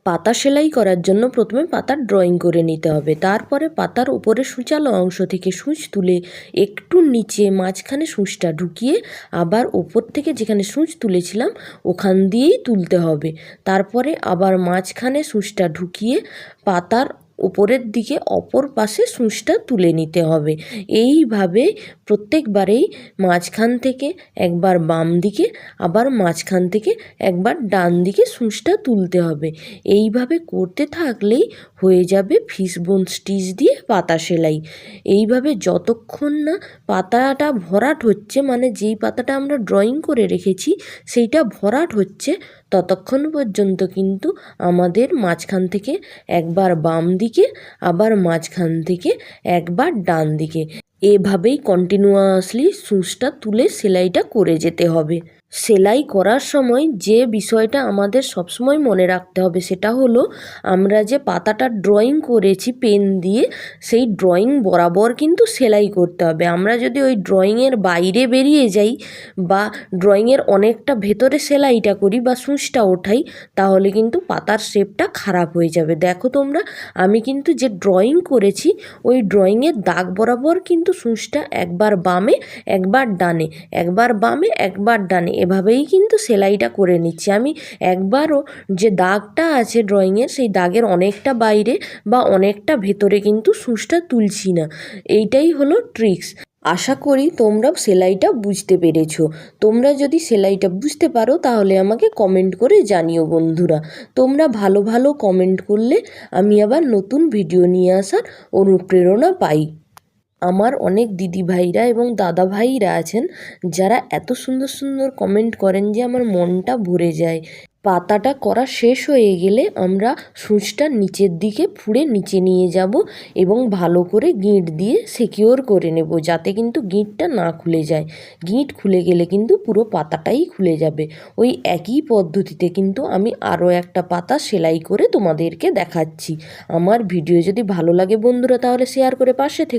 পাতা সেলাই করার জন্য প্রথমে পাতার ড্রয়িং করে নিতে হবে। তারপরে পাতার উপরে সূচালো অংশ থেকে সূচ তুলে একটু নিচে মাঝখানে সূচটা ঢুকিয়ে আবার ওপর থেকে যেখানে সূচ তুলেছিলাম ওখান দিয়েই তুলতে হবে। তারপরে আবার মাঝখানে সূচটা ঢুকিয়ে পাতার উপরের দিকে অপর পাশে সূচটা তুলে নিতে হবে। এইভাবে প্রত্যেকবারেই মাঝখান থেকে একবার বাম দিকে আবার মাঝখান থেকে একবার ডান দিকে সূচটা তুলতে হবে। এইভাবে করতে থাকলেই হয়ে যাবে ফিশবোন স্টিচ দিয়ে পাতা সেলাই। এইভাবে যতক্ষণ না পাতাটা ভরাট হচ্ছে, মানে যেই পাতাটা আমরা ড্রয়িং করে রেখেছি সেইটা ভরাট হচ্ছে, ততক্ষণ পর্যন্ত কিন্তু আমাদের মাঝখান থেকে একবার বাম দিকে আবার মাঝখান থেকে একবার ডান দিকে এভাবেই কন্টিনিউয়াসলি সূচটা তুলে সেলাইটা করে যেতে হবে। সেলাই করার সময় যে বিষয়টা আমাদের সবসময় মনে রাখতে হবে সেটা হলো, আমরা যে পাতাটা ড্রয়িং করেছি পেন দিয়ে, সেই ড্রয়িং বরাবর কিন্তু সেলাই করতে হবে। আমরা যদি ওই ড্রয়িংয়ের বাইরে বেরিয়ে যাই বা ড্রয়িংয়ের অনেকটা ভেতরে সেলাইটা করি বা সূচটা ওঠাই, তাহলে কিন্তু পাতার শেপটা খারাপ হয়ে যাবে। দেখো তোমরা, আমি কিন্তু যে ড্রয়িং করেছি ওই ড্রয়িংয়ের দাগ বরাবর কিন্তু সূচটা একবার বামে একবার ডানে, একবার বামে একবার ডানে এভাবেই কিন্তু সেলাইটা করে নিচ্ছি। আমি একবারও যে দাগটা আছে ড্রয়িংয়ের সেই দাগের অনেকটা বাইরে বা অনেকটা ভেতরে কিন্তু সূচটা তুলছি না। এইটাই হলো ট্রিক্স। আশা করি তোমরা সেলাইটা বুঝতে পেরেছো। তোমরা যদি সেলাইটা বুঝতে পারো তাহলে আমাকে কমেন্ট করে জানিও বন্ধুরা। তোমরা ভালো ভালো কমেন্ট করলে আমি আবার নতুন ভিডিও নিয়ে আসার অনুপ্রেরণা পাই। আমার অনেক দিদিভাইরা এবং দাদা ভাইরা আছেন যারা এত সুন্দর সুন্দর কমেন্ট করেন যে আমার মনটা ভরে যায়। পাতাটা করা শেষ হয়ে গেলে আমরা সূচটা নিচের দিকে ফুঁড়ে নিচে নিয়ে যাব এবং ভালো করে গিঁট দিয়ে সিকিওর করে নেব, যাতে কিন্তু গিঁটটা না খুলে যায়। গিঁট খুলে গেলে কিন্তু পুরো পাতাটাই খুলে যাবে। ওই একই পদ্ধতিতে কিন্তু আমি আরও একটা পাতা সেলাই করে তোমাদেরকে দেখাচ্ছি। আমার ভিডিও যদি ভালো লাগে বন্ধুরা তাহলে শেয়ার করে পাশে থেকো।